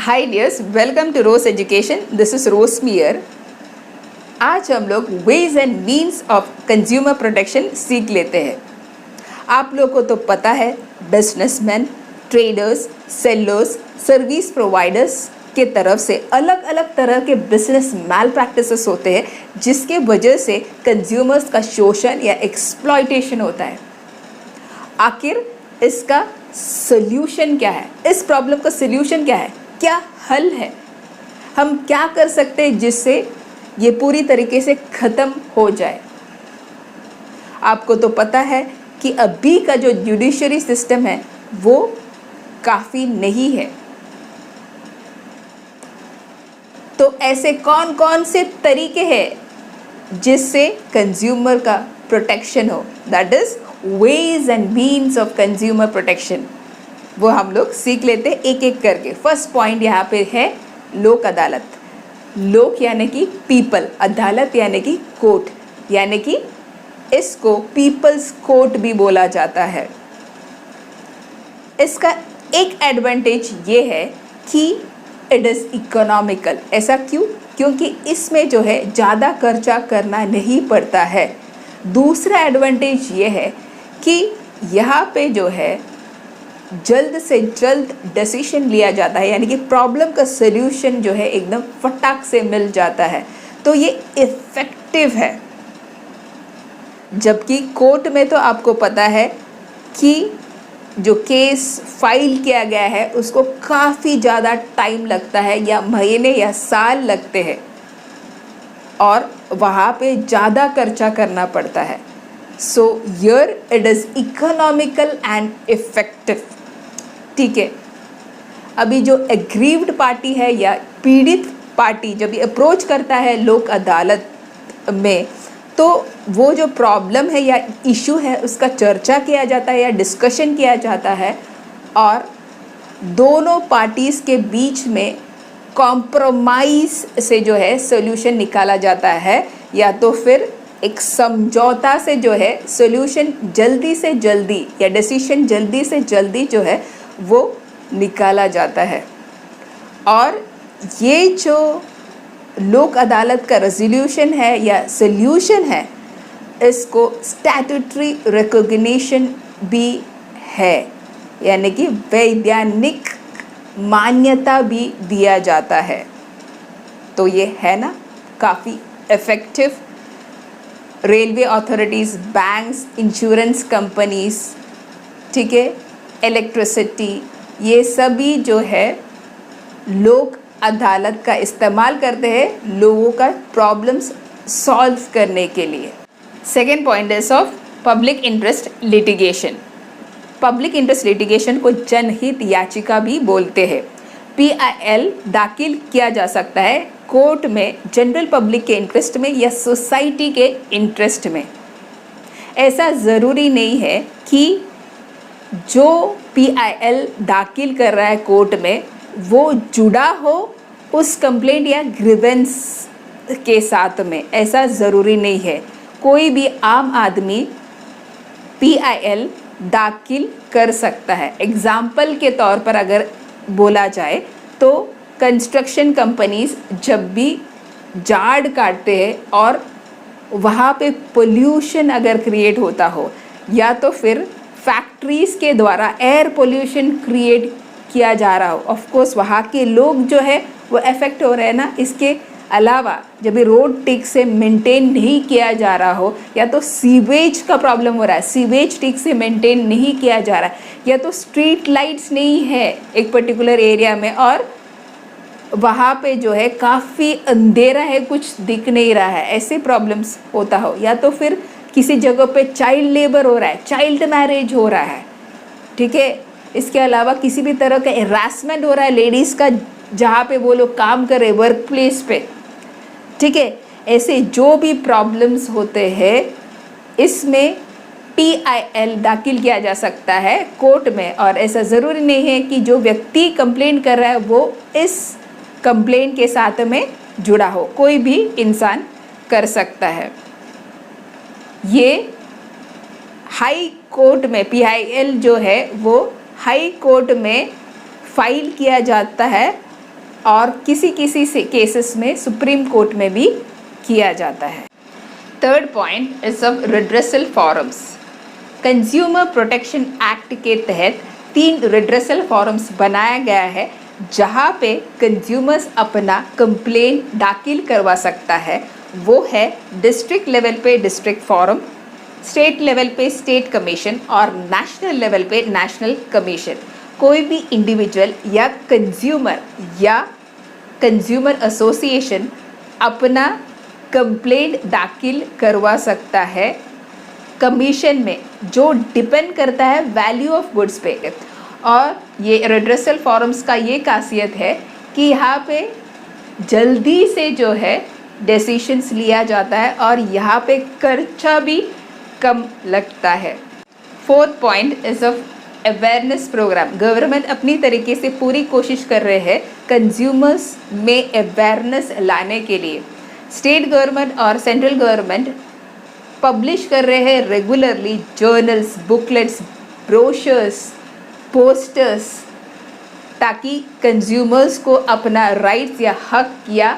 Hi dears, welcome to Rose education. This is Rose Mier. आज हम लोग ways and means of consumer protection सीख लेते हैं। आप लोगों को तो पता है, businessman, traders, sellers, service providers के तरफ से अलग अलग तरह के बिजनेस मैल प्रैक्टिसेस होते हैं, जिसके वजह से कंज्यूमर्स का शोषण या एक्सप्लॉयटेशन होता है। आखिर इसका सल्यूशन क्या है? इस प्रॉब्लम का सल्यूशन क्या है? क्या हल है? हम क्या कर सकते हैं जिससे ये पूरी तरीके से ख़त्म हो जाए? आपको तो पता है कि अभी का जो जुडिशरी सिस्टम है वो काफ़ी नहीं है। तो ऐसे कौन कौन से तरीके हैं जिससे कंज्यूमर का प्रोटेक्शन हो? That is ways and means of consumer protection. वो हम लोग सीख लेते हैं एक एक करके। फर्स्ट पॉइंट यहाँ पे है लोक अदालत। लोक यानी कि पीपल, अदालत यानी कि कोर्ट, यानी कि इसको पीपल्स कोर्ट भी बोला जाता है। इसका एक एडवांटेज ये है कि इट इज़ इकोनॉमिकल। ऐसा क्यों? क्योंकि इसमें जो है ज़्यादा खर्चा करना नहीं पड़ता है। दूसरा एडवांटेज ये है कि यहाँ पे जो है जल्द से जल्द डिसीजन लिया जाता है, यानी कि प्रॉब्लम का सल्यूशन जो है एकदम फटाक से मिल जाता है। तो ये इफ़ेक्टिव है। जबकि कोर्ट में तो आपको पता है कि जो केस फाइल किया गया है उसको काफ़ी ज़्यादा टाइम लगता है, या महीने या साल लगते हैं, और वहाँ पे ज़्यादा खर्चा करना पड़ता है। So here it is economical and effective. ठीक है। अभी जो एग्रीव्ड पार्टी है या पीड़ित पार्टी जब ये अप्रोच करता है लोक अदालत में, तो वो जो प्रॉब्लम है या इशू है उसका चर्चा किया जाता है या डिस्कशन किया जाता है, और दोनों पार्टीज़ के बीच में कॉम्प्रोमाइज़ से जो है सॉल्यूशन निकाला जाता है, या तो फिर एक समझौता से जो है सॉल्यूशन जल्दी से जल्दी या डिसीजन जल्दी से जल्दी जो है वो निकाला जाता है। और ये जो लोक अदालत का रेजोल्यूशन है या सॉल्यूशन है, इसको स्टैट्यूटरी रिकॉग्निशन भी है, यानी कि वैधानिक मान्यता भी दिया जाता है। तो ये है ना काफ़ी effective. Railway authorities, banks, insurance companies, ठीक है, इलेक्ट्रिसिटी, ये सभी जो है लोक अदालत का इस्तेमाल करते हैं लोगों का प्रॉब्लम्स सॉल्व करने के लिए। Second point is of public interest litigation. Public interest litigation को जनहित याचिका भी बोलते हैं। PIL दाखिल किया जा सकता है कोर्ट में जनरल पब्लिक के इंटरेस्ट में या सोसाइटी के इंटरेस्ट में। ऐसा ज़रूरी नहीं है कि जो PIL दाखिल कर रहा है कोर्ट में वो जुड़ा हो उस कंप्लेंट या ग्रीवेंस के साथ में, ऐसा ज़रूरी नहीं है। कोई भी आम आदमी PIL दाखिल कर सकता है। एग्ज़ाम्पल के तौर पर अगर बोला जाए तो कंस्ट्रक्शन कंपनीज जब भी झाड़ काटते हैं और वहाँ पे पोल्यूशन अगर क्रिएट होता हो, या तो फिर फैक्ट्रीज़ के द्वारा एयर पोल्यूशन क्रिएट किया जा रहा हो, ऑफ कोर्स वहाँ के लोग जो है वो अफेक्ट हो रहे हैं ना। इसके अलावा जब रोड ठीक से मेंटेन नहीं किया जा रहा हो, या तो सीवेज का प्रॉब्लम हो रहा है, सीवेज ठीक से मेंटेन नहीं किया जा रहा है, या तो स्ट्रीट लाइट्स नहीं है एक पर्टिकुलर एरिया में और वहाँ पे जो है काफ़ी अंधेरा है, कुछ दिख नहीं रहा है, ऐसे प्रॉब्लम्स होता हो, या तो फिर किसी जगह पे चाइल्ड लेबर हो रहा है, चाइल्ड मैरिज हो रहा है, ठीक है। इसके अलावा किसी भी तरह का हरासमेंट हो रहा है लेडीज़ का, जहाँ पे वो लोग काम कर रहे वर्क प्लेस पे, ठीक है। ऐसे जो भी प्रॉब्लम्स होते हैं इसमें PIL दाखिल किया जा सकता है कोर्ट में। और ऐसा ज़रूरी नहीं है कि जो व्यक्ति कंप्लेंट कर रहा है वो इस कंप्लेंट के साथ में जुड़ा हो, कोई भी इंसान कर सकता है। ये हाई कोर्ट में PIL जो है वो हाई कोर्ट में फाइल किया जाता है और किसी किसी से केसेस में सुप्रीम कोर्ट में भी किया जाता है। Third point is of redressal forums. Consumer protection act के तहत 3 रिड्रेसल फॉरम्स बनाया गया है जहाँ पे कंज्यूमर्स अपना कंप्लेंट दाखिल करवा सकता है। वो है डिस्ट्रिक्ट लेवल पे डिस्ट्रिक्ट फॉरम, स्टेट लेवल पे स्टेट कमीशन और नेशनल लेवल पे नेशनल कमीशन। कोई भी इंडिविजुअल या कंज्यूमर एसोसिएशन अपना कंप्लेंट दाखिल करवा सकता है कमीशन में, जो डिपेंड करता है वैल्यू ऑफ गुड्स पे। और ये रिड्रेसल फॉरम्स का ये खासियत है कि यहाँ पे जल्दी से जो है डिसीशंस लिया जाता है और यहाँ पे खर्चा भी कम लगता है। Fourth point is of awareness programme. Government अपनी तरीके से पूरी कोशिश कर रहे हैं कंज्यूमर्स में अवेयरनेस लाने के लिए। स्टेट गवर्नमेंट और सेंट्रल गवर्नमेंट पब्लिश कर रहे हैं regularly journals, booklets, brochures, posters, ताकि कंज्यूमर्स को अपना राइट्स या हक या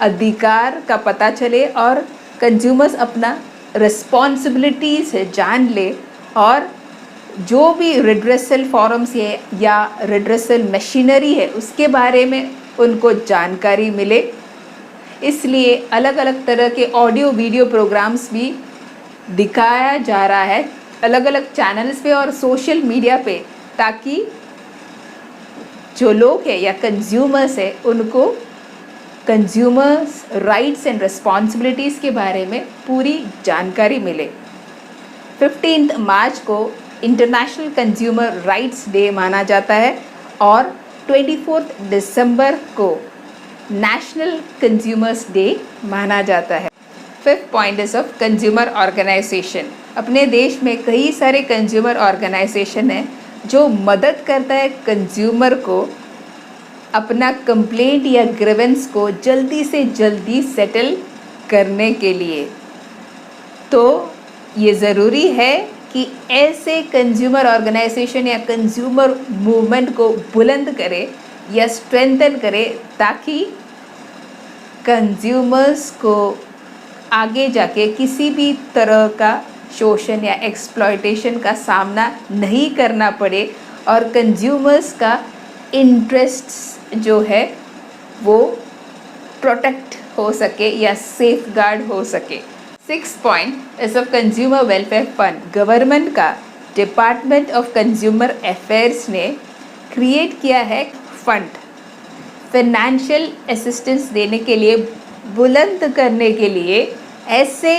अधिकार का पता चले और कंज्यूमर्स अपना रिस्पॉन्सिबिलिटीज़ जान ले और जो भी रिड्रेसल फॉरम्स है या रिड्रेसल मशीनरी है उसके बारे में उनको जानकारी मिले। इसलिए अलग अलग तरह के ऑडियो वीडियो प्रोग्राम्स भी दिखाया जा रहा है अलग अलग चैनल्स पे और सोशल मीडिया पे, ताकि जो लोग हैं या कंज्यूमर्स है उनको कंज्यूमर्स राइट्स एंड रिस्पॉन्सिबिलिटीज़ के बारे में पूरी जानकारी मिले। 15 मार्च को इंटरनेशनल कंज्यूमर राइट्स डे माना जाता है और 24 दिसंबर को नेशनल कंज्यूमर्स डे माना जाता है। Fifth point is of consumer organisation. अपने देश में कई सारे कंज्यूमर ऑर्गेनाइजेशन हैं जो मदद करता है कंज्यूमर को अपना कंप्लेंट या ग्रीवेंस को जल्दी से जल्दी सेटल करने के लिए। तो ये ज़रूरी है कि ऐसे कंज्यूमर ऑर्गेनाइजेशन या कंज्यूमर मूवमेंट को बुलंद करे या स्ट्रेंथन करे, ताकि कंज्यूमर्स को आगे जाके किसी भी तरह का शोषण या एक्सप्लॉयटेशन का सामना नहीं करना पड़े और कंज्यूमर्स का इंटरेस्ट जो है वो प्रोटेक्ट हो सके या सेफ गार्ड हो सके। 6th point is of consumer welfare fund. Government का डिपार्टमेंट ऑफ कंज्यूमर अफेयर्स ने क्रिएट किया है फंड फाइनेंशियल असिस्टेंस देने के लिए, बुलंद करने के लिए ऐसे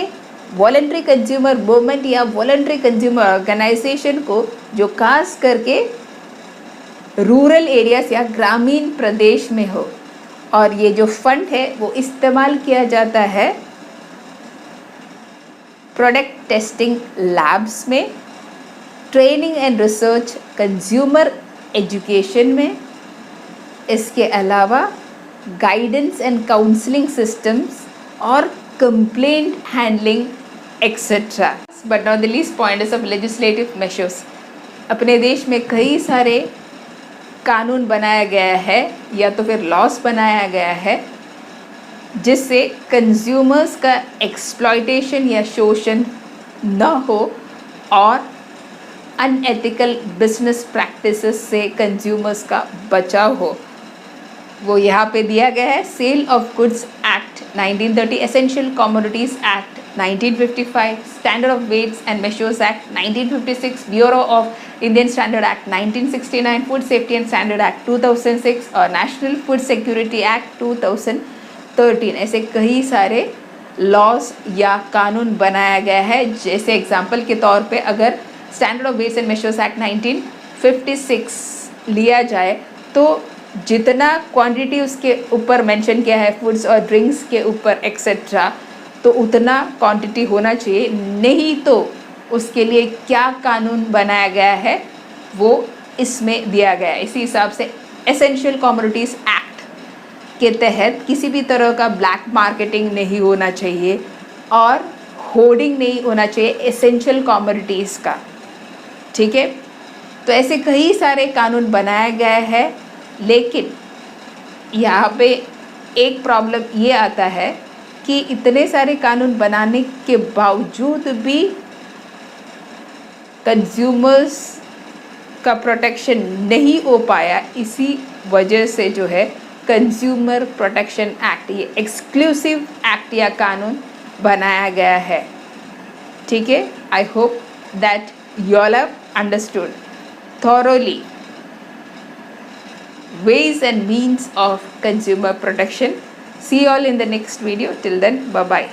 वॉलंटरी कंज्यूमर मूवमेंट या वॉलंटरी कंज्यूमर ऑर्गेनाइजेशन को जो खास करके रूरल एरियाज या ग्रामीण प्रदेश में हो। और ये जो फंड है वो इस्तेमाल किया जाता है प्रोडक्ट टेस्टिंग लैब्स में, training and research, consumer education में, इसके अलावा गाइडेंस एंड काउंसलिंग सिस्टम्स और complaint handling etcetera. But not the least point is of legislative measures. अपने देश में कई सारे कानून बनाया गया है या तो फिर लॉस बनाया गया है जिससे कंज्यूमर्स का एक्सप्लॉयटेशन या शोषण न हो और अनएथिकल बिजनेस प्रैक्टिसेस से कंज्यूमर्स का बचाव हो। वो यहाँ पे दिया गया है। Sale of goods act 1930, essential commodities act 1955, standard of weights and measures act 1956, bureau of Indian standard act 1969, food safety and standard act 2006 और नेशनल फूड सिक्योरिटी एक्ट 2013। ऐसे कई सारे लॉज या कानून बनाया गया है। जैसे एग्जाम्पल के तौर पे अगर standard of weights and measures act 1956 लिया जाए तो जितना क्वांटिटी उसके ऊपर मेंशन किया है फूड्स और ड्रिंक्स के ऊपर एक्सेट्रा, तो उतना क्वांटिटी होना चाहिए। नहीं तो उसके लिए क्या कानून बनाया गया है वो इसमें दिया गया है। इसी हिसाब से एसेंशियल कमोडिटीज़ एक्ट के तहत किसी भी तरह का ब्लैक मार्केटिंग नहीं होना चाहिए और होर्डिंग नहीं होना चाहिए एसेंशियल कमोडिटीज़ का। ठीक है, तो ऐसे कई सारे कानून बनाया गया है, लेकिन यहाँ पे एक प्रॉब्लम ये आता है कि इतने सारे कानून बनाने के बावजूद भी कंज्यूमर्स का प्रोटेक्शन नहीं हो पाया। इसी वजह से जो है कंज्यूमर प्रोटेक्शन एक्ट, ये एक्सक्लूसिव एक्ट या कानून बनाया गया है। ठीक है, I hope that you all have understood thoroughly ways and means of consumer protection. See you all in the next video. Till then, bye bye.